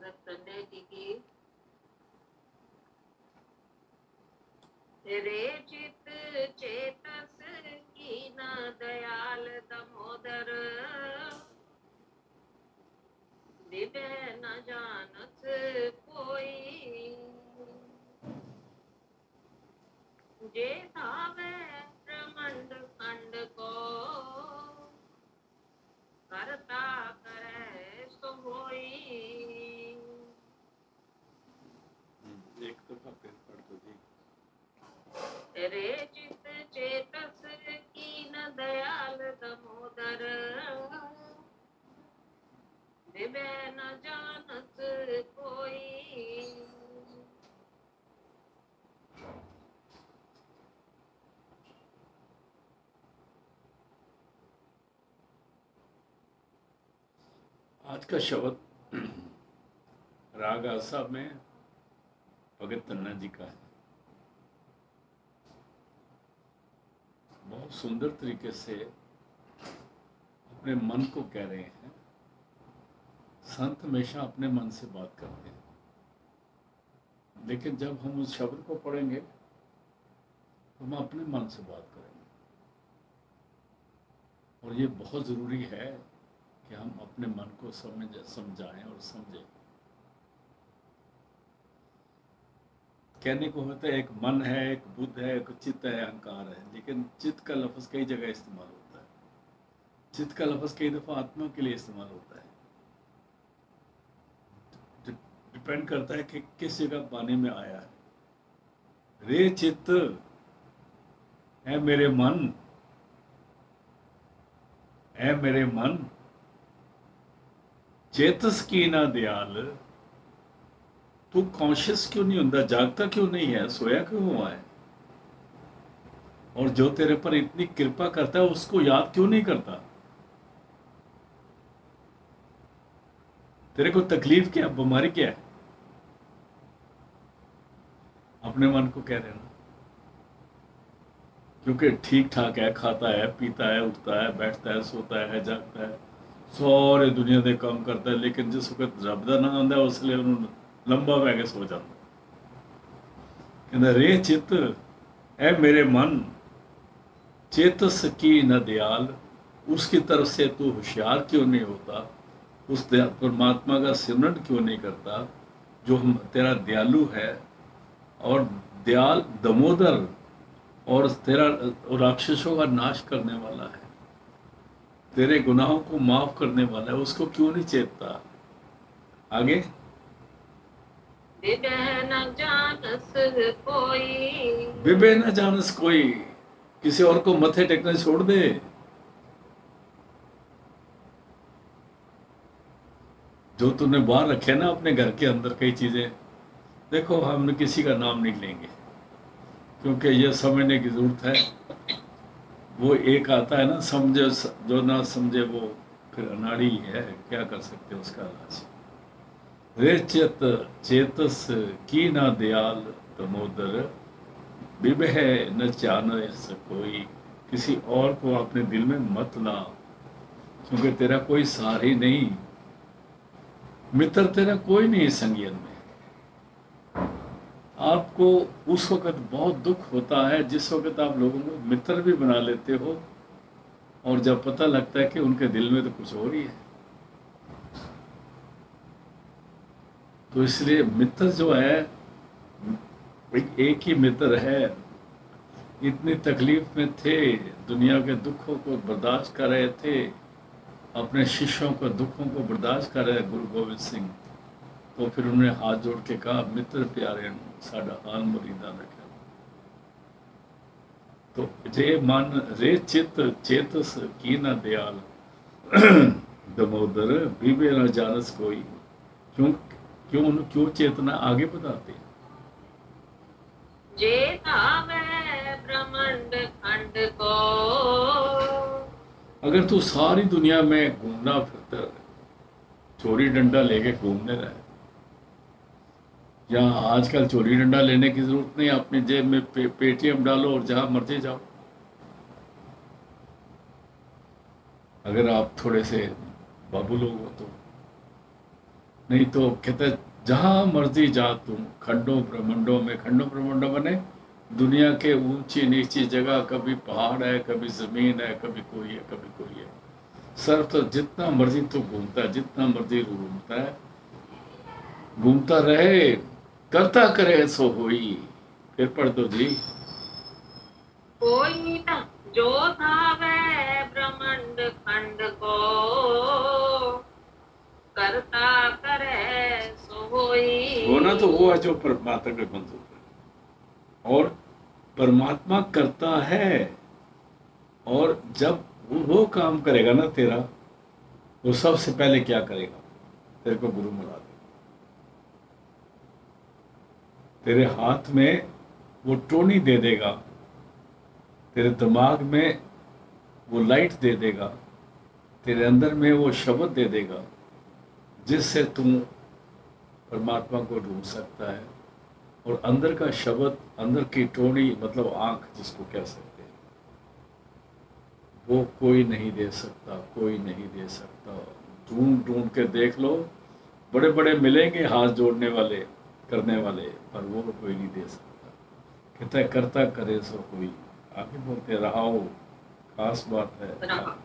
भगत संजय जी की। रे चित चेतस कीन दयाल दमोदर, विवेक न जानत कोई। जे धावे ब्रह्मांड खंड को, करता करे सो होई। एक दफा फिर पढ़ दो जी। रे चित चेतस कीन दयाल दमोदर, विवेक न जानत कोई। आज का शब्द राग आसा में भगत तन्ना जी का है। बहुत सुंदर तरीके से अपने मन को कह रहे हैं। संत हमेशा अपने मन से बात करते हैं, लेकिन जब हम उस शब्द को पढ़ेंगे तो हम अपने मन से बात करेंगे। और ये बहुत जरूरी है कि हम अपने मन को समझाएं और समझें। कहने को होता है एक मन है, एक बुद्ध है, एक चित्त है, अहंकार है, लेकिन चित्त का लफ्ज कई जगह इस्तेमाल होता है। चित्त का लफ्ज कई दफा आत्मा के लिए इस्तेमाल होता है। डिपेंड करता है कि किस जगह पाने में आया है। रे चित्त है मेरे मन, है मेरे मन, चेतस की ना दयाल। तू कॉन्शियस क्यों नहीं होता, जागता क्यों नहीं है, सोया क्यों हुआ है? और जो तेरे पर इतनी कृपा करता है उसको याद क्यों नहीं करता? तेरे को तकलीफ क्या, बीमारी क्या है? अपने मन को कह रहे ना, क्योंकि ठीक ठाक है, खाता है, पीता है, उठता है, बैठता है, सोता है, जागता है, सारे दुनिया के काम करता है, लेकिन जिस वक्त रब का नाम आता है उसलिए उन्होंने लंबा बह के सो जाता। कहता रे चित्त है मेरे मन, चेतस की न दयाल। उसकी तरफ से तू होशियार क्यों नहीं होता, उस परमात्मा का सिमरन क्यों नहीं करता जो तेरा दयालु है और दयाल दमोदर और तेरा राक्षसों का नाश करने वाला है, तेरे गुनाहों को माफ करने वाला है, उसको क्यों नहीं चेतता? आगे विवेक न जानस कोई। विवेक न जानस कोई, किसी और को मथे टेकने छोड़ दे। जो तूने बाहर रखे ना अपने घर के अंदर कई चीजें, देखो हम किसी का नाम नहीं लेंगे क्योंकि ये समझने की जरूरत है। वो एक आता है ना, समझे जो ना समझे वो फिर अनाड़ी है, क्या कर सकते हैं उसका इलाज। रे चेत चेतस की ना दयाल दमोदर, विवेह न जानस कोई। किसी और को अपने दिल में मत ला, क्योंकि तेरा कोई सहारा नहीं, मित्र तेरा कोई नहीं संगियन में। आपको उस वक्त बहुत दुख होता है जिस वक्त आप लोगों को मित्र भी बना लेते हो और जब पता लगता है कि उनके दिल में तो कुछ और ही है। तो इसलिए मित्र जो है, एक ही मित्र है, इतनी तकलीफ में थे, दुनिया के दुखों को बर्दाश्त कर रहे थे, अपने शिष्यों को दुखों को बर्दाश्त कर रहे गुरु गोविंद सिंह। तो फिर उन्होंने हाथ जोड़ के कहा, मित्र प्यारे साडा हाल मुरीदा रखा। तो जे मन रे चित चेतस की न दयाल दमोदर, विवे न जानस कोई। क्यों क्यों क्यों चेतना आगे बताते? जे धावे ब्रह्मांड खंड को। अगर तू सारी दुनिया में घूमना फिरता, चोरी डंडा लेके घूमने रहे, यहाँ आजकल चोरी डंडा लेने की जरूरत नहीं, अपनी जेब में पेटीएम डालो और जहां मर्जी जाओ। अगर आप थोड़े से बाबू लोग हो तो नहीं तो कहते जहां मर्जी जा तुम खंडों ब्रह्मंडों में, खंडों ब्रह्मंडों बने दुनिया के ऊंची नीची जगह, कभी पहाड़ है, कभी जमीन है, कभी कोई है, कभी कोई है। सर तो जितना मर्जी तू घूमता है, जितना मर्जी घूमता है, घूमता रहे, करता करे सो होई। फिर पढ़ दो जी। कोई न जो धावे ब्रह्मांड खंड को, करता करे सो होई। वो ना तो वो है जो परमात्मा के बंधु है, और परमात्मा करता है। और जब वो काम करेगा ना तेरा, वो सबसे पहले क्या करेगा, तेरे को गुरु मिला देगा। तेरे हाथ में वो टोनी दे देगा, तेरे दिमाग में वो लाइट दे देगा, तेरे अंदर में वो शब्द दे देगा जिससे तुम परमात्मा को ढूंढ सकता है। और अंदर का शब्द, अंदर की टोनी मतलब आंख जिसको कह सकते हैं, वो कोई नहीं दे सकता, कोई नहीं दे सकता। ढूंढ ढूंढ के देख लो, बड़े बड़े मिलेंगे हाथ जोड़ने वाले, करने वाले, पर वो कोई नहीं दे सकता। कहता है करता करे सो कोई। आगे बोलते रहा हो, खास बात है। रहा।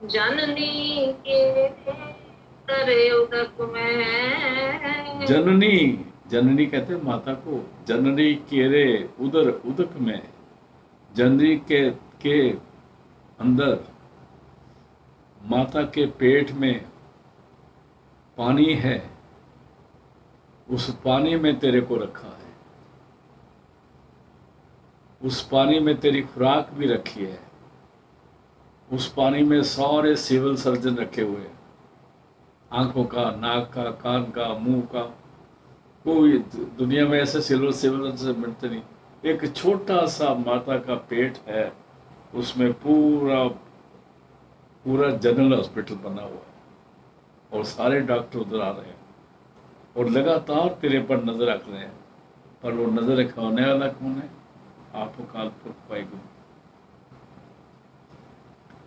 जननी के तरे उदक में, जननी, जननी कहते हैं माता को। जननी केरे उदर उदक में, जननी के अंदर, माता के पेट में पानी है, उस पानी में तेरे को रखा है, उस पानी में तेरी खुराक भी रखी है, उस पानी में सारे सिविल सर्जन रखे हुए हैं, आंखों का, नाक का, कान का, मुंह का। कोई दुनिया में ऐसे सिविल सर्जन मिलते नहीं। एक छोटा सा माता का पेट है, उसमें पूरा पूरा जनरल हॉस्पिटल बना हुआ है, और सारे डॉक्टर उधर आ रहे हैं और लगातार तेरे पर नजर रख रहे हैं। पर वो नजर रखवाने वाला कौन है? आपको काल पुरख पाएगी।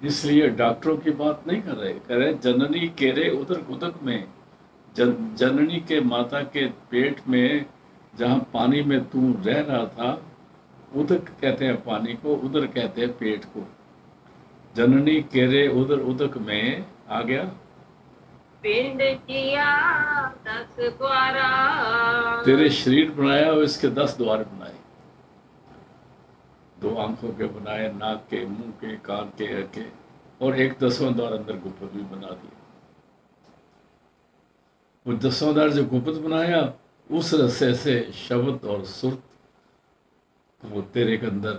इसलिए डॉक्टरों की बात नहीं कर रहे, कह रहे जननी केरे उदर उदक में, जननी के माता के पेट में जहाँ पानी में तू रह रहा था, उदक कहते हैं पानी को, उदर कहते हैं पेट को। जननी केरे उदर उदक में आ गया। पिंड किया 10 द्वारा, तेरे शरीर बनाया और इसके 10 द्वार बनाए। 2 आंखों के बनाए, नाक के, मुंह के, कान के, और एक 10वां द्वार अंदर गुप्त भी बना दिया। वो 10वां द्वार जो गुप्त बनाया, उस रस्से से शब्द और सुर वो तेरे के अंदर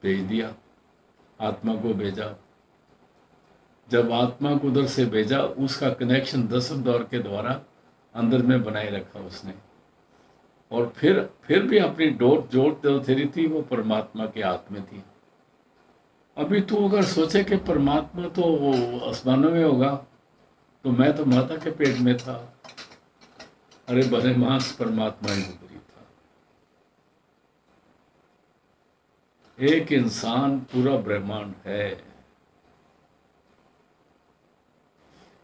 भेज दिया, आत्मा को भेजा। जब आत्मा को उधर से भेजा, उसका कनेक्शन 10वें द्वार के द्वारा अंदर में बनाए रखा उसने। और फिर भी अपनी डोर जोड़ जो तेरी थी वो परमात्मा के हाथ में थी। अभी तू अगर सोचे कि परमात्मा तो वो आसमानों में होगा, तो मैं तो माता के पेट में था। अरे भले मांस परमात्मा ही उतरी था। एक इंसान पूरा ब्रह्मांड है।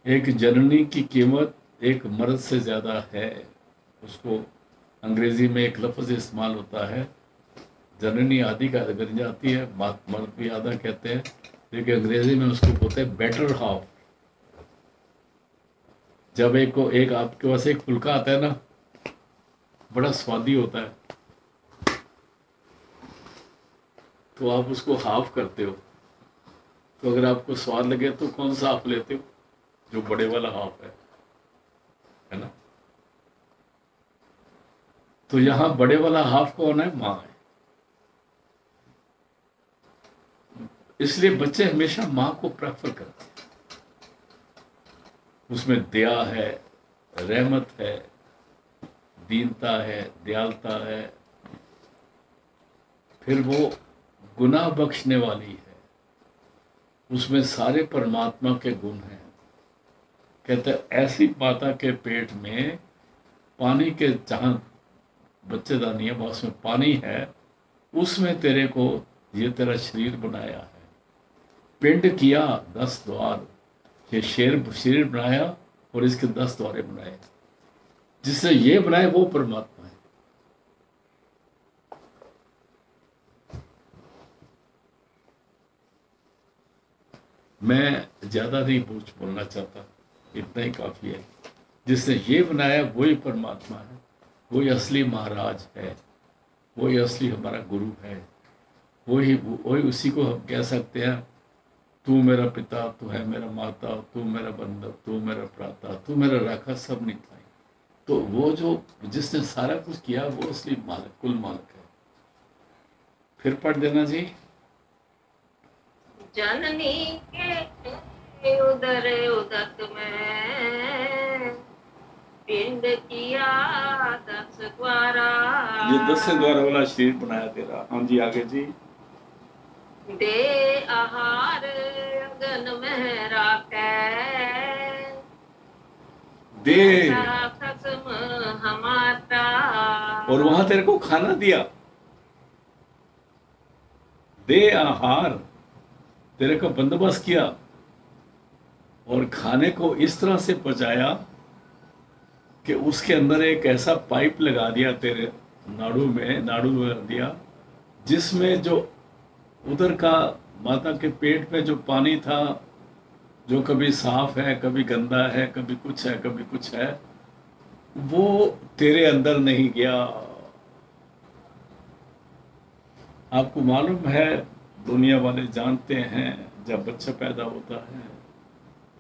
एक जननी की कीमत एक मर्द से ज्यादा है। उसको अंग्रेजी में एक लफ्ज इस्तेमाल होता है, जननी आदि का कर जाती है, मर्द भी आधा कहते हैं, लेकिन अंग्रेजी में उसको बोलते हैं बेटर हाफ। जब एक आपके पास एक फुल्का आता है ना, बड़ा स्वादी होता है, तो आप उसको हाफ करते हो। तो अगर आपको स्वाद लगे तो कौन सा हाफ लेते हो? जो बड़े वाला हाफ है ना। तो यहां बड़े वाला हाफ कौन है? माँ है। इसलिए बच्चे हमेशा माँ को प्रेफर करते हैं। उसमें दया है, रहमत है, दीनता है, दयालुता है, फिर वो गुनाह बख्शने वाली है। उसमें सारे परमात्मा के गुण हैं। कहते हैं ऐसी माता के पेट में पानी के, जहां बच्चेदानी है उसमें पानी है, उसमें तेरे को ये तेरा शरीर बनाया है। पिंड किया 10 द्वार, ये शरीर बनाया और इसके 10 द्वारे बनाए, जिसने ये बनाए वो परमात्मा है। मैं ज्यादा नहीं बोलना चाहता, इतना ही काफी है। जिसने ये बनाया वही परमात्मा है, वही असली महाराज है, वही असली हमारा गुरु है, वही उसी को हम कह सकते हैं, तू मेरा पिता, तू है मेरा माता, तू मेरा बंधु, तू मेरा भ्राता, तू मेरा राखा, सब निकला। तो वो जो जिसने सारा कुछ किया वो असली मालिक, कुल मालिक है। फिर पढ़ देना जी। जननी के उदर उदक में पिंड किया 10 द्वारा। ये 10 द्वारा वाला शरीर बनाया तेरा। हाँ जी, आगे जी। दे आहार अगन में राखे, दे खसम हमारा। और वहां तेरे को खाना दिया। दे आहार, तेरे का बंदोबस्त किया और खाने को इस तरह से पहुंचाया कि उसके अंदर एक ऐसा पाइप लगा दिया तेरे नाड़ू में लगा दिया, जिसमें जो उधर का माता के पेट में जो पानी था, जो कभी साफ है, कभी गंदा है, कभी कुछ है, कभी कुछ है, वो तेरे अंदर नहीं गया। आपको मालूम है, दुनिया वाले जानते हैं, जब बच्चा पैदा होता है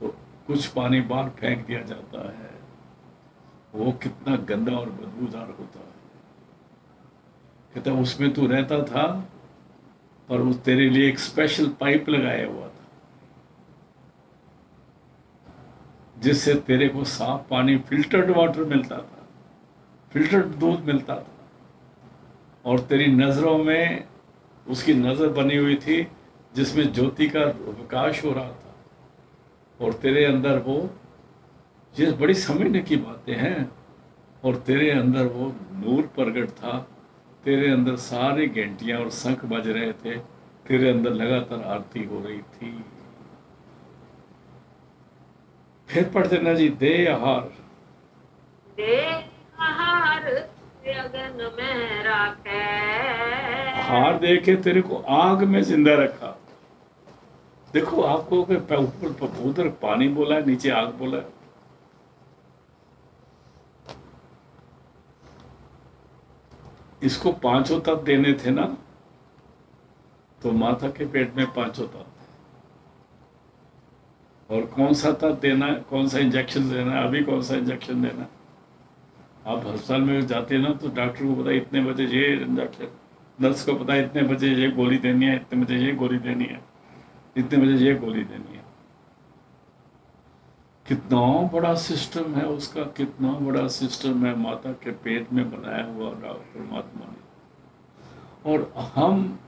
तो कुछ पानी बाहर फेंक दिया जाता है, वो कितना गंदा और बदबूदार होता है। कहता उसमें तू रहता था, पर उस तेरे लिए एक स्पेशल पाइप लगाया हुआ था, जिससे तेरे को साफ पानी, फिल्टर्ड वाटर मिलता था, फिल्टर्ड दूध मिलता था, और तेरी नजरों में उसकी नजर बनी हुई थी, जिसमें ज्योति का विकास हो रहा था, और तेरे अंदर वो, ये बड़ी समझने की बातें हैं, और तेरे अंदर वो नूर प्रगट था, तेरे अंदर सारी घंटियां और शंख बज रहे थे, तेरे अंदर लगातार आरती हो रही थी। फिर पढ़ देना जी। दे आहार, दे आहार अगन में राखे। आहार दे के तेरे को आग में जिंदा रखा। देखो आपको ऊपर उधर पानी बोला है, नीचे आग बोला है। इसको 5 तत्व देने थे ना, तो माता के पेट में 5 तत्व, और कौन सा तत्व देना है, कौन सा इंजेक्शन देना है, अभी कौन सा इंजेक्शन देना है। आप अस्पताल में जाते हैं ना, तो डॉक्टर को पता है इतने बजे ये इंजेक्शन, नर्स को पता है इतने बजे ये गोली देनी है, इतने बजे ये गोली देनी है, इतने बजे ये गोली देनी है। कितना बड़ा सिस्टम है उसका, कितना बड़ा सिस्टम है माता के पेट में बनाया हुआ परमात्मा ने। और हम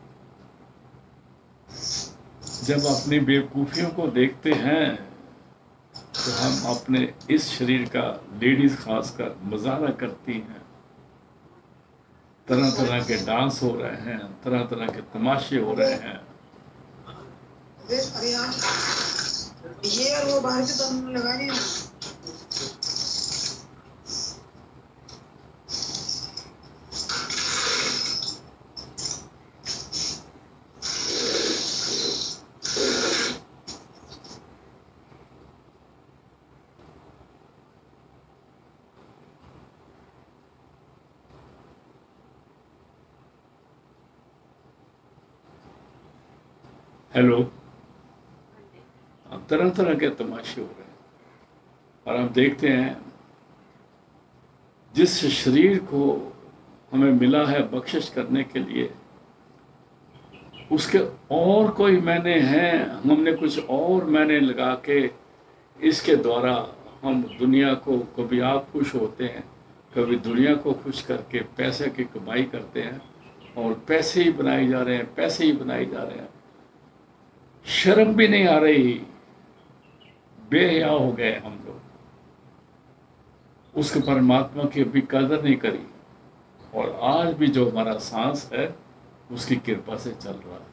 जब अपनी बेवकूफियों को देखते हैं, तो हम अपने इस शरीर का, लेडीज खासकर, मजारा करती हैं। तरह तरह के डांस हो रहे हैं, तरह तरह के तमाशे हो रहे हैं। ये और वो बाहर के तो लगा दिया। हेलो, तरह तरह के तमाशे हो रहे हैं, और हम देखते हैं जिस शरीर को हमें मिला है बख्शिश करने के लिए, उसके और कोई मैंने हैं, हमने कुछ और मैंने लगा के इसके द्वारा हम दुनिया को, कभी आप खुश होते हैं, कभी दुनिया को खुश करके पैसे की कमाई करते हैं, और पैसे ही बनाए जा रहे हैं, पैसे ही बनाए जा रहे हैं। शर्म भी नहीं आ रही, बेहया हो गए हम लोग, उसके परमात्मा की भी कदर नहीं करी, और आज भी जो हमारा सांस है उसकी कृपा से चल रहा है।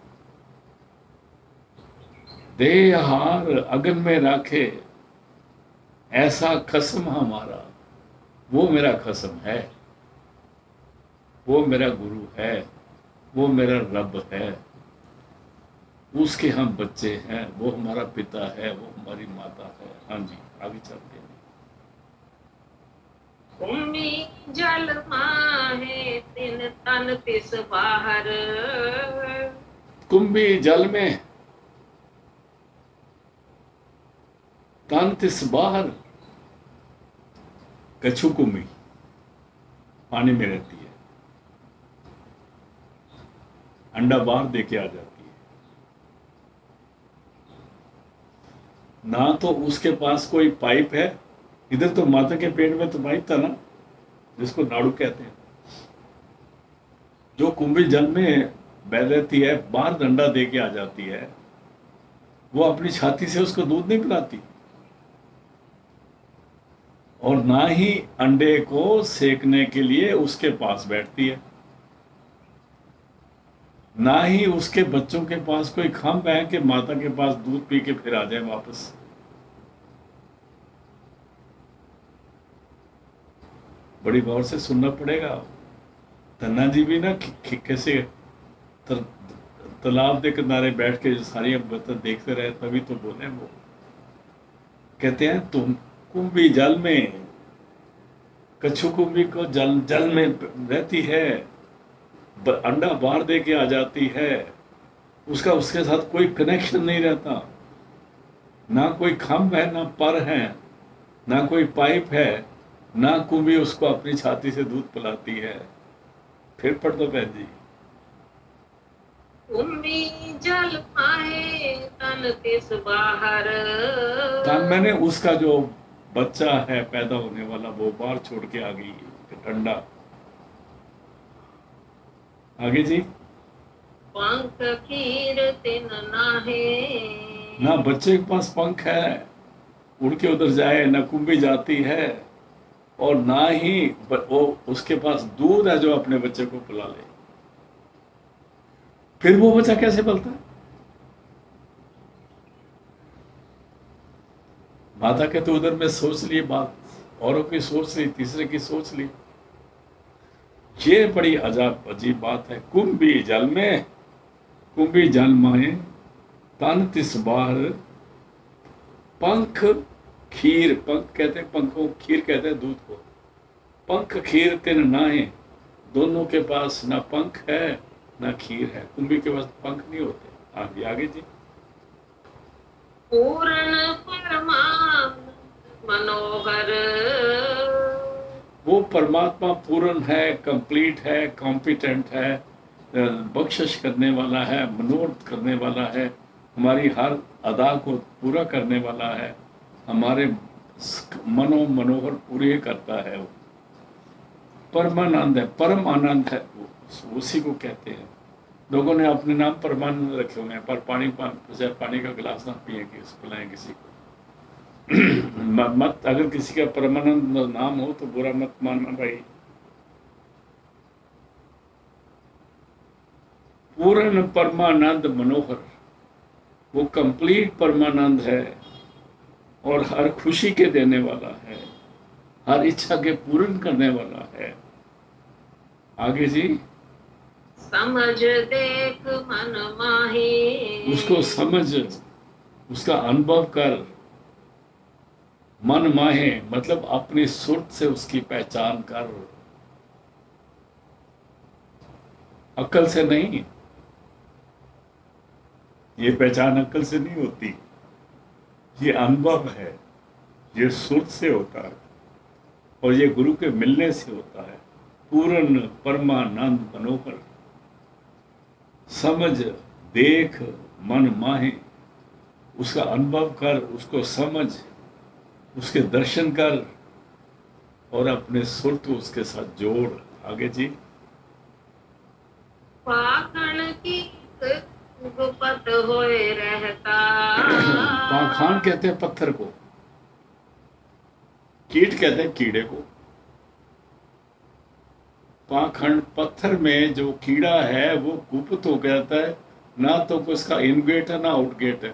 दे हार अगन में राखे, ऐसा खसम हमारा। वो मेरा खसम है, वो मेरा गुरु है, वो मेरा रब है, उसके हम बच्चे हैं, वो हमारा पिता है, वो हमारी माता है। हाँ जी, आगे चलते हैं। कुम्भी जल माहे तिन तन तिस बाहर, कुंभी जल में तन तिस बाहर। कछु कुंभी पानी में रहती है, अंडा बाहर दे के आ जाती है। ना तो उसके पास कोई पाइप है, इधर तो माता के पेट में तो पाइप था ना, जिसको नाड़ू कहते हैं। जो कुंभी जल में बह रहती है, बाहर अंडा दे के आ जाती है, वो अपनी छाती से उसको दूध नहीं पिलाती, और ना ही अंडे को सेकने के लिए उसके पास बैठती है, ना ही उसके बच्चों के पास कोई खम्भ है कि माता के पास दूध पी के फिर आ जाए वापस। बड़ी गौर से सुनना पड़ेगा। धन्ना जी भी ना कैसे तालाब के किनारे बैठ के सारी बातें देखते रहे, तभी तो बोले। वो कहते हैं तुम कुंभी जल में, कछु कुंभी को जल में रहती है, अंडा बाहर दे के आ जाती है, उसके साथ कोई कनेक्शन नहीं रहता, ना कोई खम्भ है, ना पर है, ना कोई पाइप है, ना कुंभी उसको अपनी छाती से दूध पिलाती है। फिर पढ़ दो बहन जी। कुम्भी जल माहे तन तिस बाहर, तन मैंने उसका जो बच्चा है पैदा होने वाला, वो बाहर छोड़ के आ गई ठंडा। आगे जी। पंख खीर तिन नाहे, ना बच्चे के पास पंख है उड़ के उधर जाए, ना कुंभी जाती है, और ना ही वो उसके पास दूध है जो अपने बच्चे को पिला ले। फिर वो बच्चा कैसे पलता है? माता के तो उधर में सोच ली बात, औरों की सोच ली, तीसरे की सोच ली। ये बड़ी अजीब बात है। कुंभी जल में, कुंभी जल माए तन तिस बार, पंख खीर, पंख कहते हैं पंखों, खीर कहते हैं दूध को। पंख खीर तिन नाहे, दोनों के पास ना पंख है ना खीर है। कुंभी के पास पंख नहीं होते। आगे आगे जी। पूर्ण परमात्मा मनोहर, वो परमात्मा पूर्ण है, कंप्लीट है, कॉम्पिटेंट है, बख्शिश करने वाला है, मनोरथ करने वाला है, हमारी हर अदा को पूरा करने वाला है, हमारे मनोहर पूरे करता है। वो परमानंद है, परम आनंद है, उसी को कहते हैं। लोगों ने अपने नाम परमानंद रखे हुए हैं, पर पानी का गिलास ना पिए, पिलाएं किसी को। मत, अगर किसी का परमानंद नाम हो तो बुरा मत मानना भाई। पूर्ण परमानंद मनोहर, वो कंप्लीट परमानंद है और हर खुशी के देने वाला है, हर इच्छा के पूर्ण करने वाला है। आगे जी। समझ देख मन माही, उसको समझ, उसका अनुभव कर। मन माहे मतलब अपनी सुर्त से उसकी पहचान कर, अक्ल से नहीं। ये पहचान अक्ल से नहीं होती, ये अनुभव है, ये सुर्त से होता है, और ये गुरु के मिलने से होता है। पूर्ण परमानंद मनोहर, समझ देख मन माहे, उसका अनुभव कर, उसको समझ, उसके दर्शन कर, और अपने सुर को उसके साथ जोड़। आगे जी। पाखंड की गुपत होए रहता, पाखंड कहते हैं पत्थर को, कीट कहते हैं कीड़े को। पाखंड पत्थर में जो कीड़ा है वो गुप्त हो जाता है, ना तो उसका इन गेट है ना आउट गेट है।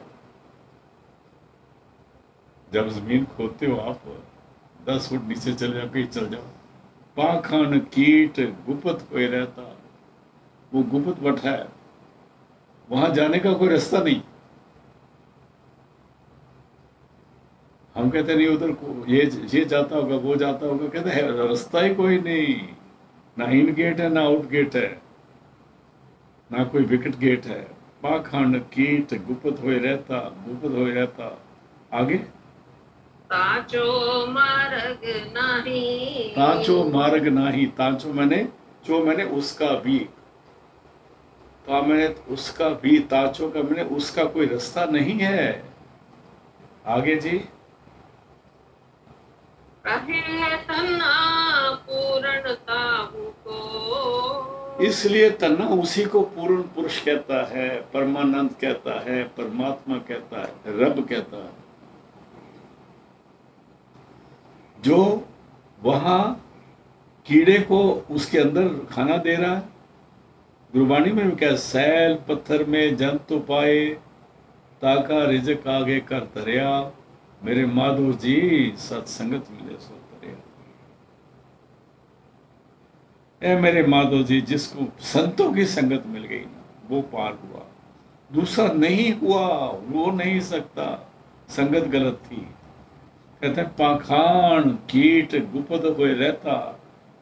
जब जमीन खोदते हो आप 10 फुट नीचे चले जाओ, कहीं चल जाओ, पाखंड कीट गुप्त कोई रहता, वो गुप्त बैठा है, वहां जाने का कोई रास्ता नहीं। हम कहते नहीं उधर ये जाता होगा, वो जाता होगा, कहते हैं रास्ता ही कोई नहीं, ना इन गेट है ना आउट गेट है, ना कोई विकेट गेट है। पाखंड कीट गुप्त होए रहता। आगे ताचो मार्ग नाही, तांचो मार्ग नाही, तांचो मैंने उसका भी, ता मैंने उसका भी, ताचो का मैंने उसका कोई रास्ता नहीं है। आगे जी, कहे तन्ना पूर्णता को, इसलिए तन्ना उसी को पूर्ण पुरुष कहता है, परमानंद कहता है, परमात्मा कहता है, रब कहता है, जो वहां कीड़े को उसके अंदर खाना दे रहा है। गुरबाणी में भी क्या, सैल पत्थर में जन तो पाए, ताका रिजक आगे कर तरिया, मेरे माधव जी सत्संगत मिले सो तरिया। ए मेरे माधव जी, जिसको संतों की संगत मिल गई ना, वो पार हुआ, दूसरा नहीं हुआ, वो नहीं सकता, संगत गलत थी। कहते हैं पाखान कीट गुप्त हुए रहता,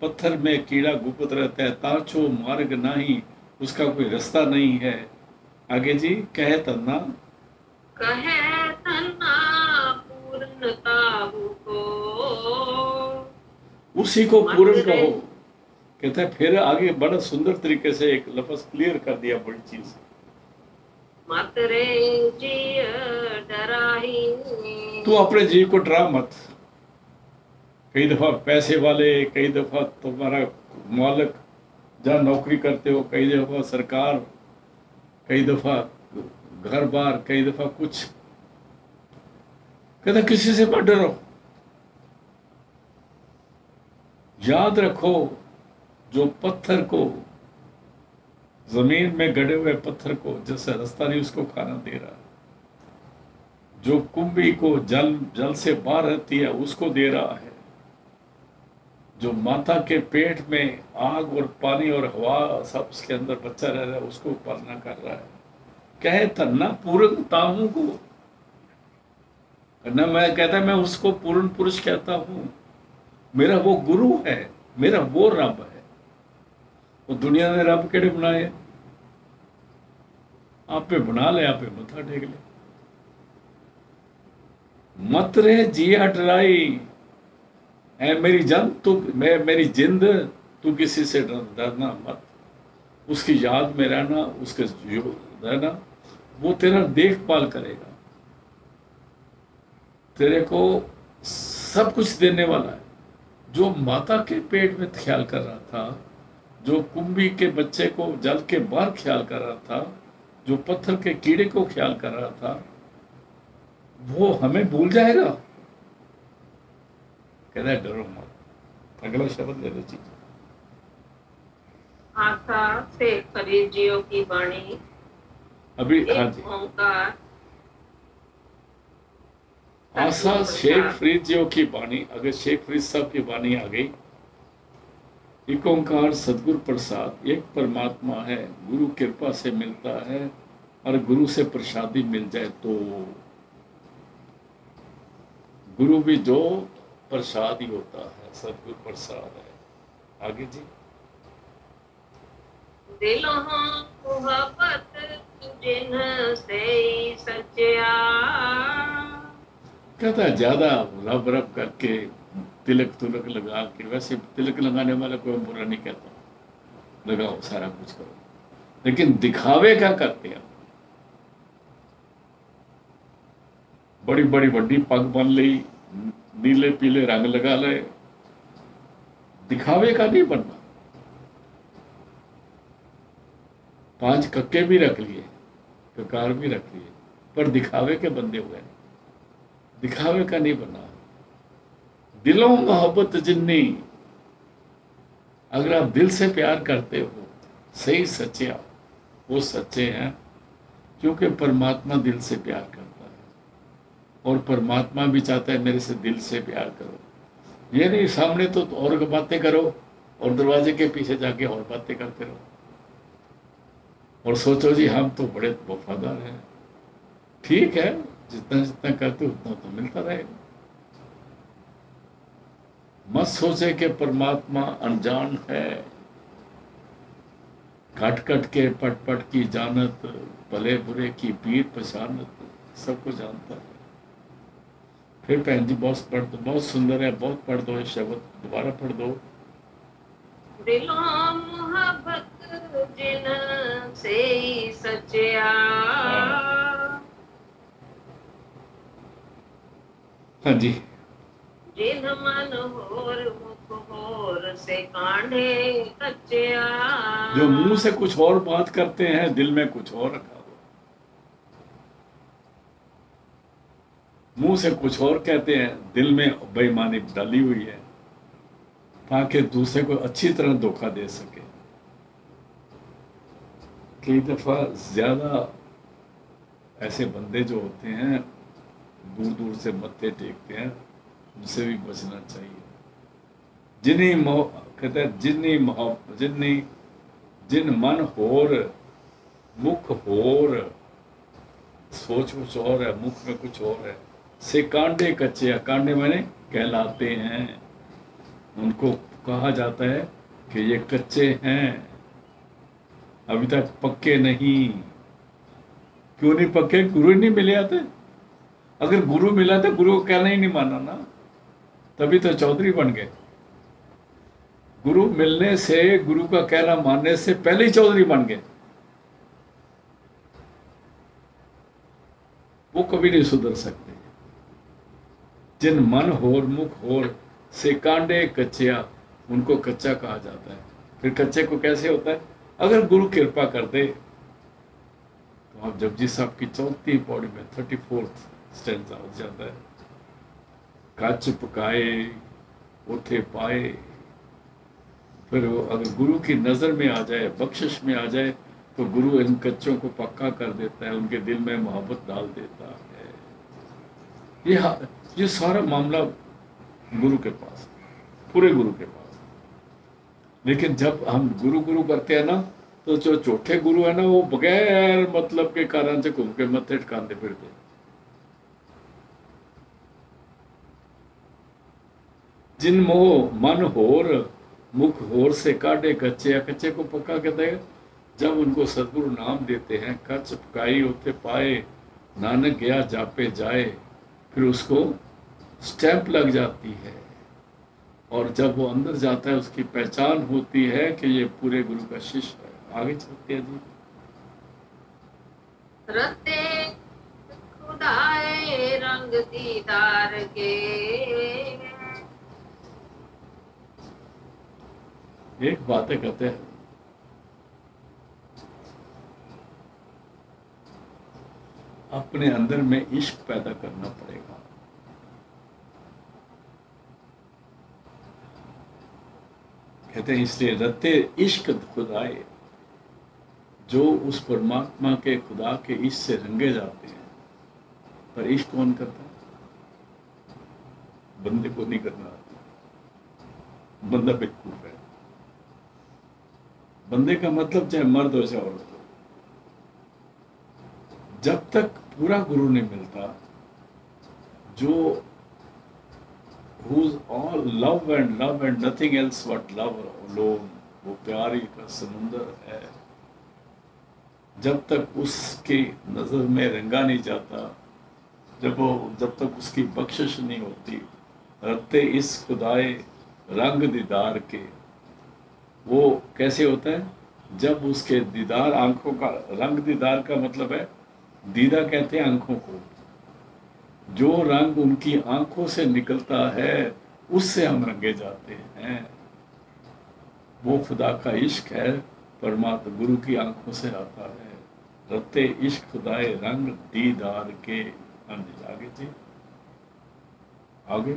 पत्थर में कीड़ा गुप्त रहता है, ताचो मार्ग नहीं, उसका कोई रास्ता नहीं है। आगे जी, कहे तन्ना पूर्णता को, उसी को पूर्ण कहो। कहते हैं फिर आगे बड़ा सुंदर तरीके से एक लफ्ज क्लियर कर दिया, बड़ी चीज, मत रे जिय डराही, तू अपने जीव को डरा मत। कई दफा पैसे वाले, कई दफा तुम्हारा मालिक जहाँ नौकरी करते हो, कई दफा सरकार, कई दफा घर बार, कई दफा कुछ, कहते किसी से मत डरो। याद रखो, जो पत्थर को, जमीन में गड़े हुए पत्थर को जैसे रास्ता नहीं उसको खाना दे रहा, जो कुंभी को जल से बाहर रहती है उसको दे रहा है, जो माता के पेट में आग और पानी और हवा सब उसके अंदर बच्चा रह रहा है उसको पालना कर रहा है। कहे तन्ना पूर्ण ताहू को, न मैं कहता मैं उसको पूर्ण पुरुष कहता हूं, मेरा वो गुरु है, मेरा वो रब है। वो दुनिया ने रब केड़े बनाए, आपे बना ले, आपे मथा टेक ले। मत रे जिया डराई, ऐ मेरी जन तू, मेरी जिंद, तू किसी से डरना मत, उसकी याद में रहना, उसके रहना, वो तेरा देखभाल करेगा, तेरे को सब कुछ देने वाला है। जो माता के पेट में ख्याल कर रहा था, जो कुंभी के बच्चे को जल के बाहर ख्याल कर रहा था, जो पत्थर के कीड़े को ख्याल कर रहा था, वो हमें भूल जाएगा। कहता है डरो मत। अगला शब्द ले लो जी। आशा से फरीजियों की वाणी, अभी हाँ जी, ओंकार, आशा शेख फरीद जी की वाणी, अगर शेख फरीद साहब की वाणी आ गई, एक ओंकार सदगुरु प्रसाद, एक परमात्मा है, गुरु कृपा से मिलता है, और गुरु से प्रसादी मिल जाए तो गुरु भी जो प्रसाद ही होता है, सदगुरु प्रसाद है। आगे जी, दिलों मोहब्बत जिन से सच्चा, कहता है ज्यादा रब रब करके तिलक तुलक लगा के, वैसे तिलक लगाने वाला कोई बुरा नहीं कहता, लगाओ सारा कुछ करो, लेकिन दिखावे क्या करते हैं, बड़ी बड़ी वड्डी पग बन ली, नीले पीले रंग लगा ले, दिखावे का नहीं बनना। 5 कक्के भी रख लिए, ककार भी रख लिए, पर दिखावे के बंदे हुए, दिखावे का नहीं बना। दिलों मोहब्बत जिन्नी, अगर आप दिल से प्यार करते हो, सही सच्चे, वो सच्चे हैं, क्योंकि परमात्मा दिल से प्यार करता है। और परमात्मा भी चाहता है मेरे से दिल से प्यार करो। ये नहीं सामने तो और बातें करो और दरवाजे के पीछे जाके और बातें करते रहो और सोचो जी हम तो बड़े वफादार हैं। ठीक है, जितना जितना करते उतना तो मिलता रहेगा। मत सोचे कि परमात्मा अनजान है। कट कट के पट पट की जानत, भले बुरे की पीर पहचानत, सबको जानता है। फिर बहन जी बहुत पढ़ दो, बहुत सुंदर है, बहुत पढ़ दो ये शब्द, दोबारा पढ़ दो। दिलों मोहब्बत जिन से ही सचिया, हाँ जी, जिन मन होर मुख होर से कांढे कच्चिया। जो मुंह से कुछ और बात करते हैं, दिल में कुछ और रखा हुआ। मुंह से कुछ और कहते हैं, दिल में बेईमानी डाली हुई है ताकि दूसरे को अच्छी तरह धोखा दे सके। कई दफा ज्यादा ऐसे बंदे जो होते हैं दूर दूर से मत्थे टेकते हैं, उनसे भी बचना चाहिए। कहते हैं जिन मन होर मुख होर, सोच कुछ और है, मुख में कुछ और है, से कांडे कच्चे, कांडे माने कहलाते हैं। उनको कहा जाता है कि ये कच्चे हैं, अभी तक पक्के नहीं। क्यों नहीं पक्के? गुरु नहीं मिले आते। अगर गुरु मिला तो गुरु को कहना ही नहीं माना ना, तभी तो चौधरी बन गए। गुरु मिलने से, गुरु का कहना मानने से पहले ही चौधरी बन गए। वो कभी नहीं सुधर सकते। जिन मन होर मुख होर से कांडे कच्चिया, उनको कच्चा कहा जाता है। फिर कच्चे को कैसे होता है? अगर गुरु कृपा कर दे तो आप जपजी साहब की 4वीं पौड़ी में 34th स्टैंजा हो जाता है, कच्च पकाए उठे पाए। फिर वो अगर गुरु की नजर में आ जाए, बख्शिश में आ जाए, तो गुरु इन कच्चों को पक्का कर देता है, उनके दिल में मोहब्बत डाल देता है। ये सारा मामला गुरु के पास, पूरे गुरु के पास। लेकिन जब हम गुरु गुरु करते हैं ना, तो जो चौथे गुरु है ना, वो बगैर मतलब के कारण से घूम के मत्थे टिकाते फिरते। जिन मोह मन होर मुख होर से काटे कच्चे, कच्चे को पक्का कहते हैं। जब उनको सदगुरु नाम देते हैं, कच्च पकाई होते पाए, नानक गया जापे जाए, फिर उसको स्टैंप लग जाती है। और जब वो अंदर जाता है, उसकी पहचान होती है कि ये पूरे गुरु का शिष्य है। आगे चलते हैं जी। रते खुदाए रंग दीदार के, एक बातें कहते हैं, अपने अंदर में इश्क पैदा करना पड़ेगा। कहते हैं इसलिए रते इश्क खुदाए, जो उस परमात्मा के खुदा के इश्क से रंगे जाते हैं। पर इश्क कौन करता है? बंदे को नहीं करना आता। बंदा बेवकूफ है। बंदे का मतलब चाहे मर्द हो चाहे औरत हो, जब तक पूरा गुरु नहीं मिलता, जो who's all love and nothing else but love alone, वो प्यार ही का समुंदर है, जब तक उसकी नजर में रंगा नहीं जाता, जब तक उसकी बख्शिश नहीं होती, रते इस खुदाए रंग दीदार के। वो कैसे होता है? जब उसके दीदार, आंखों का रंग, दीदार का मतलब है, दीदा कहते हैं आंखों को। जो रंग उनकी आंखों से निकलता है, उससे हम रंगे जाते हैं। वो खुदा का इश्क है, परमात्मा गुरु की आंखों से आता है। रते इश्क खुदाए रंग दीदार के। आगे जी, आगे।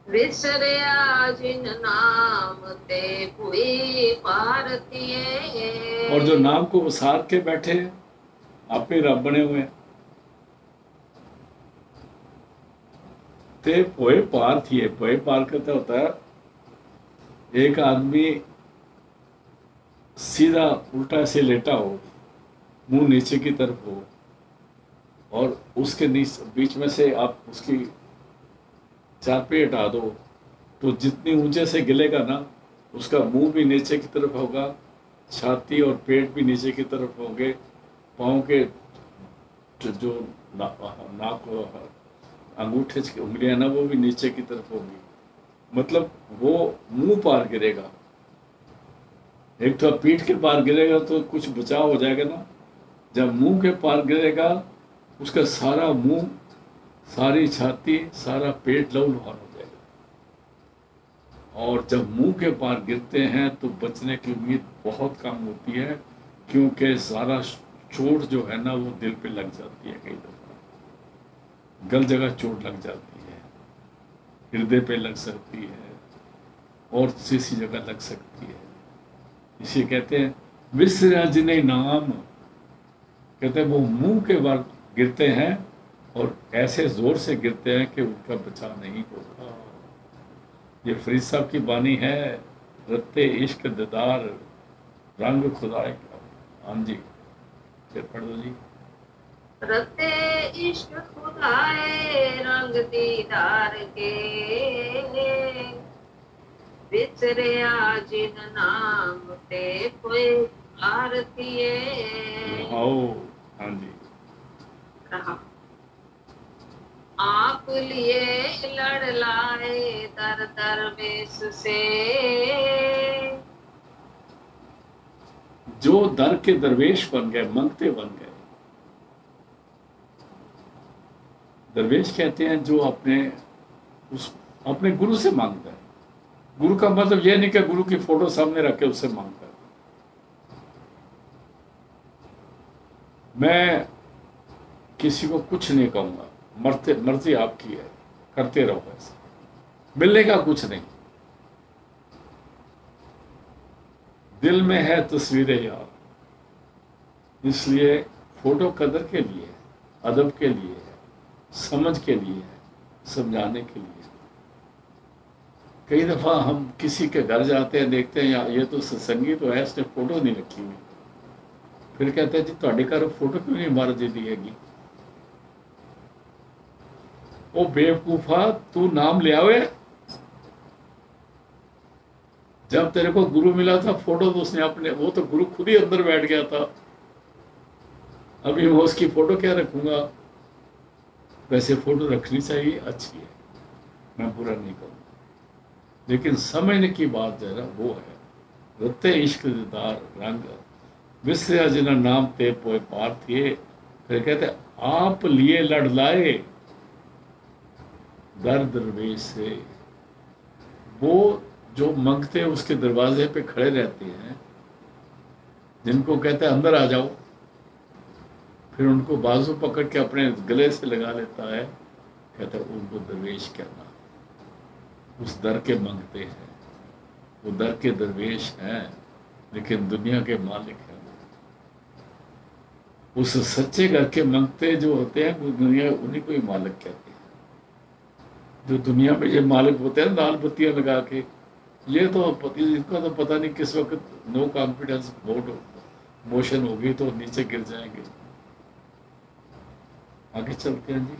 विसरिया जिन नाम ते पुई पारतिए, और जो नाम को वसार के बैठे, आप ही रब बने हुए हैं। ते पोए पार थिए। पोए पार करता होता है एक आदमी सीधा उल्टा से लेटा हो, मुंह नीचे की तरफ हो, और उसके नीचे बीच में से आप उसकी चापी हटा दो, तो जितनी ऊंचे से गिलेगा ना, उसका मुंह भी नीचे की तरफ होगा, छाती और पेट भी नीचे की तरफ होंगे, पाँव के जो नाक अंगूठे की उंगलियां ना वो भी नीचे की तरफ होगी। मतलब वो मुंह पार गिरेगा। एक तो पीठ के पार गिरेगा तो कुछ बचाव हो जाएगा ना, जब मुंह के पार गिरेगा उसका सारा मुंह, सारी छाती, सारा पेट लहूलुहान हो जाएगा। और जब मुंह के पार गिरते हैं तो बचने की उम्मीद बहुत कम होती है, क्योंकि सारा चोट जो है ना वो दिल पे लग जाती है। कई दफा गल जगह चोट लग जाती है, हृदय पे लग सकती है और किसी जगह लग सकती है। इसे कहते हैं विसरा जिन्हें नाम, कहते हैं वो मुंह के बार गिरते हैं और ऐसे जोर से गिरते हैं कि उनका बचाव नहीं होता। ये फरीद साहब की बानी है, रत्ते इश्क दीदार रंग खुदाए का। हाँ जी, फिर पढ़ दो जी। रते इश्क खुदाए रंग दीदार के, बिछरे जिन नाम ते कोई आरतीए। हाँ जी। रहा आप लिए लड़ लाए दर दरवेश से, जो दर के दरवेश बन गए, मंगते बन गए। दरवेश कहते हैं जो अपने गुरु से मांगता है। गुरु का मतलब यह नहीं कि गुरु की फोटो सामने रख के उससे मांगता है। मैं किसी को कुछ नहीं कहूंगा, मर्जी आपकी है, करते रहो ऐसे, मिलने का कुछ नहीं। दिल में है तस्वीरें यार, इसलिए फोटो कदर के लिए, अदब के लिए है, समझ के लिए है, समझाने के लिए। कई दफा हम किसी के घर जाते हैं, देखते हैं यार ये तो सत्संगी तो है, इसने फोटो नहीं रखी हुई। फिर कहते हैं जी ਤੁਹਾਡੇ घर फोटो क्यों नहीं मार दी हैगी? ओ बेवकूफा, तू नाम ले आवे। जब तेरे को गुरु मिला था फोटो तो उसने अपने, वो तो गुरु खुद ही अंदर बैठ गया था। अभी वो उसकी फोटो क्या रखूंगा? वैसे फोटो रखनी चाहिए, अच्छी है, मैं बुरा नहीं कहूँगा, लेकिन समझने की बात जो है ना वो है रत्ते इश्क दीदार रंग विसरा जिना नाम ते पोए पार थिए। फिर कहते आप लिए लड़ लाए दर दरवेश से। वो जो मंगते उसके दरवाजे पे खड़े रहते हैं, जिनको कहते हैं अंदर आ जाओ, फिर उनको बाजू पकड़ के अपने गले से लगा लेता है, कहता है उनको दरवेश कहना। उस दर के मंगते हैं, वो दर के दरवेश हैं, लेकिन दुनिया के मालिक हैं। उस सच्चे घर के मंगते जो होते हैं वो दुनिया, उन्हीं को ही मालिक कहते हैं। जो दुनिया में ये मालिक होते हैं लाल बत्तियां लगा के, ये तो इनका तो पता नहीं किस वक्त नो कॉन्फिडेंस वोट मोशन होगी तो नीचे गिर जाएंगे। आगे चलते हैं जी।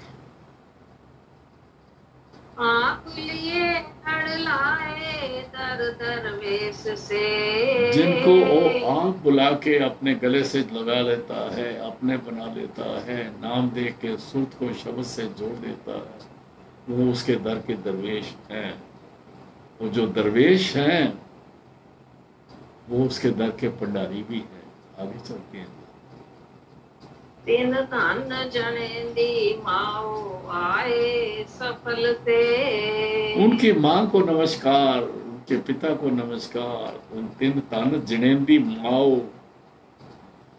आप लिए लड़ लाए दर दरवेश से, जिनको वो आँख बुला के अपने गले से लगा लेता है, अपने बना लेता है, नाम दे के सुरत को शब्द से जोड़ देता है, वो उसके दर के दरवेश हैं। वो जो दरवेश हैं वो उसके दर के भंडारी भी हैं। आगे चलते हैं। तीन धन जने दी माओ आए सफल थे, उनकी माँ को नमस्कार, उनके पिता को नमस्कार। उन तीन धन जनेंदी माओ,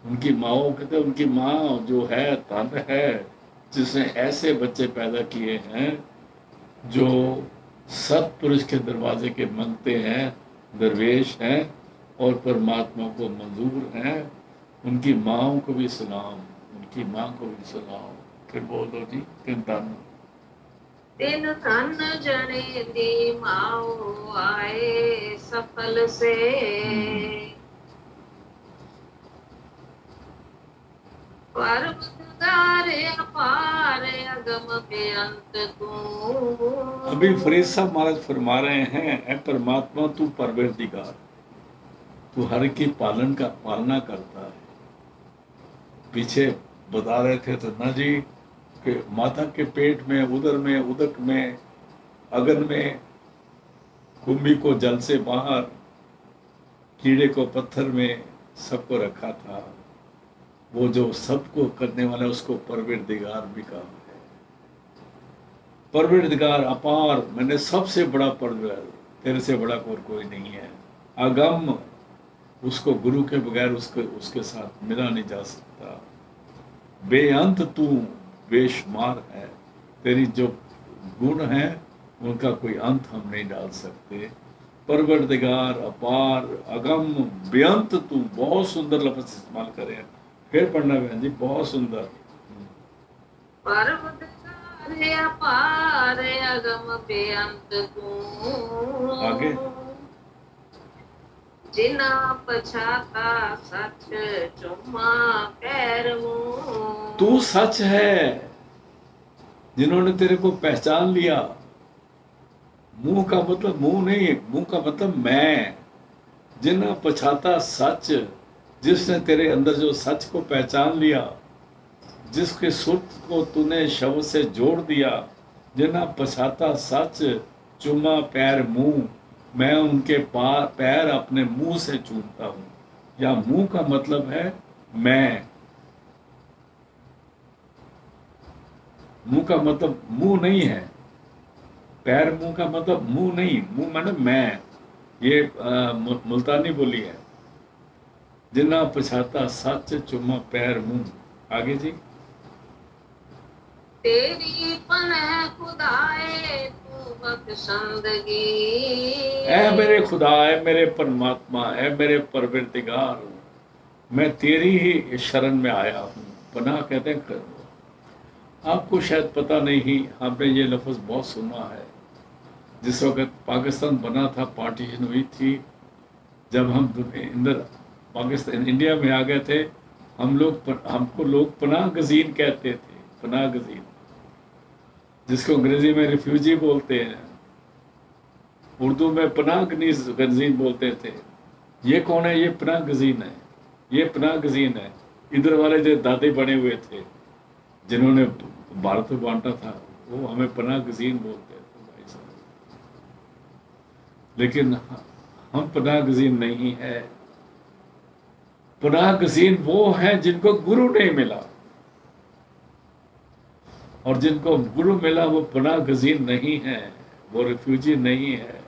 उनकी माओ कहते हैं, उनकी माँ जो है धन है, जिसने ऐसे बच्चे पैदा किए हैं जो सतपुरुष के दरवाजे के मंगते हैं, दरवेश हैं और परमात्मा को मंजूर हैं। उनकी माँओं को भी सलाम, उनकी माँ को भी सलाम। फिर बोलो जी तीन धन। दिन धन जने दी माओ आए सफल से परवरदिगार अपार अगम बेअंत तू। अभी फरीद साहब महाराज फरमा रहे हैं, ऐ परमात्मा तू परवरदिगार, तू हर की पालना करता है। पीछे बता रहे थे तो ना जी कि माता के पेट में, उदक में, अगन में, कुंभी को जल से बाहर, कीड़े को पत्थर में, सबको रखा था। वो जो सबको करने वाला उसको परवरदिगार भी कहा है। परवरदिगार अपार, मैंने सबसे बड़ा परवर, तेरे से बड़ा और कोई नहीं है। अगम, उसको गुरु के बगैर उसके साथ मिला नहीं जा सकता। बेअंत तू बेशुमार है, तेरी जो गुण है उनका कोई अंत हम नहीं डाल सकते। परवरदिगार अपार अगम बेअंत तू, बहुत सुंदर लफ्ज इस्तेमाल करे हैं। फिर पढ़ना बहन जी, बहुत सुंदर। परवरदिगार अपार अगम बेअंत तू। आगे जिना पछाता सच चुम्मा पैर मुंह। तू सच है, जिन्होंने तेरे को पहचान लिया। मुंह का मतलब मुंह नहीं, मुंह का मतलब मैं। जिना पछाता सच, जिसने तेरे अंदर जो सच को पहचान लिया, जिसके सुर को तूने शब्द से जोड़ दिया। जिना पछाता सच चुमा पैर मुंह, मैं उनके पैर अपने मुंह से चूमता हूं। या मुंह का मतलब है मैं। मुंह का मतलब मुंह नहीं है, पैर मुंह का मतलब मुंह नहीं, मुंह माने मैं। ये मुल्तानी बोली है। जिन्ना पछाता सच चुम्मा पैर मुंह। आगे जी। तेरी पनाह खुदाए तू बख्शंदगी। ऐ मेरे खुदा, ऐ मेरे परमात्मा, ऐ मेरे परवरदिगार, मैं तेरी ही शरण में आया हूँ। पनाह कहते हैं। आपको शायद पता नहीं, आपने ये लफ्ज बहुत सुना है। जिस वक्त पाकिस्तान बना था, पार्टीशन हुई थी, जब हम अंदर पाकिस्तान इंडिया में आ गए थे, हमको लोग पनाह गजीन कहते थे। पनाह गजीन, जिसको अंग्रेजी में रिफ्यूजी बोलते हैं, उर्दू में पनाह गजीन बोलते थे। ये कौन है? ये पनाह गजीन है। ये पनाह गजीन है। इधर वाले जो दादे बने हुए थे, जिन्होंने भारत को बांटा था, वो हमें पनाह गजीन बोलते थे भाई साहब। लेकिन हम पनाह गजीन नहीं है। पनाह गजीन वो है जिनको गुरु नहीं मिला, और जिनको गुरु मिला वो पनाह गजीन नहीं है, वो रिफ्यूजी नहीं है,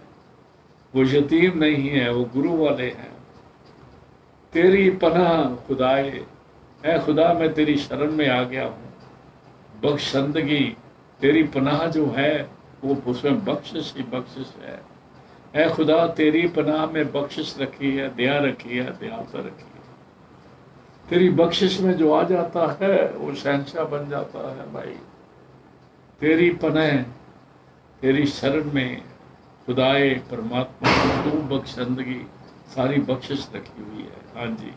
वो यतीम नहीं है, वो गुरु वाले हैं। तेरी पनाह खुदाए, ऐ खुदा मैं तेरी शरण में आ गया हूँ। बख्शंदगी, तेरी पनाह जो है वो उसमें बख्शिश ही बख्शिश है। ऐ खुदा तेरी पनाह में बख्शिश रखी है, दया रखी है, दयालता रखी है। तेरी बख्शिश में जो आ जाता है वो शहंशाह बन जाता है भाई। तेरी पनाह, तेरी शरण में खुदाए परमात्मा, तू बख्शंदगी, सारी बख्शिश रखी हुई है। हाँ जी।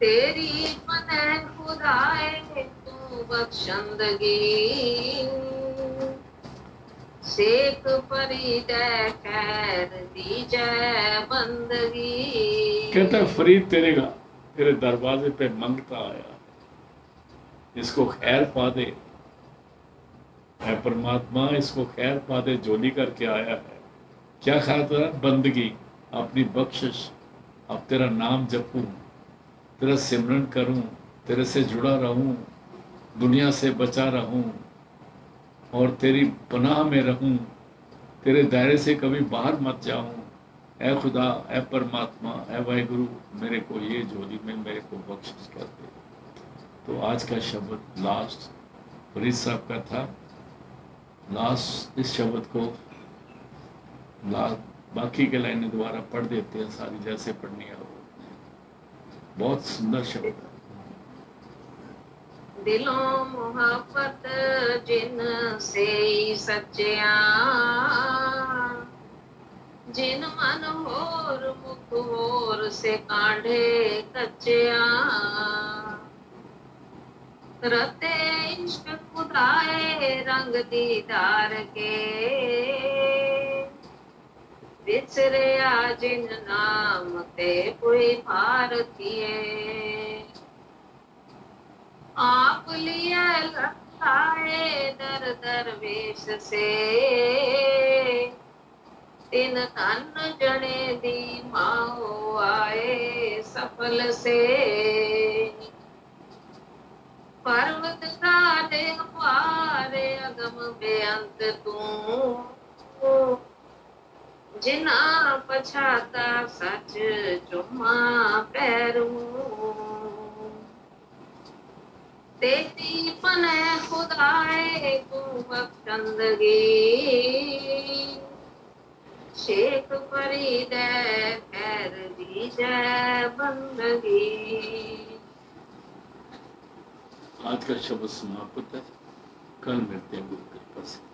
तेरी पनाह खुदाए तू बख्शंदगी। शेख फरीद खैर दी जय बंदगी। कहता फरीद तेरे दरवाजे पे मंगता आया, इसको खैर पा दे। है परमात्मा, इसको खैर पा दे, जोली करके आया है। क्या खाता है? बंदगी, अपनी बख्शिश। अब तेरा नाम जपूं, तेरा सिमरन करूं, तेरे से जुड़ा रहूं, दुनिया से बचा रहूं, और तेरी पनाह में रहूं, तेरे दायरे से कभी बाहर मत जाऊं। ऐ खुदा, ऐ परमात्मा, ऐ वाहिगुरु, मेरे को ये झोली में मेरे को बख्शिश कर दे। तो आज का शब्द लास्ट फरीद साहब का था। लास्ट इस शब्द को बाकी के लाइनें दोबारा पढ़ देते हैं, सारी जैसे पढ़नी है। बहुत सुंदर शब्द है। दिलों मोहब्बत जिन से सच्चिया, जिन मन होर मुख होर से कांढे कच्चिया, रते इश्क खुदाए रंग दीदार के, विसरिया जिन नाम ते कोई भारतीय, आप लिए लखलाए दर दरवेश से, तिन तन जने दी माओ आए सफल से, पर्वत काले पारे अगम बेअंत तू, जिना पछाता सच चुमा पैरू, तेरी पने खुदाए तू बख्शंदगी, शेख फरीद खैर दी जय बंदगी। आज का शब्द समाप्त है, कल मिलते हैं गुरु कृपा से।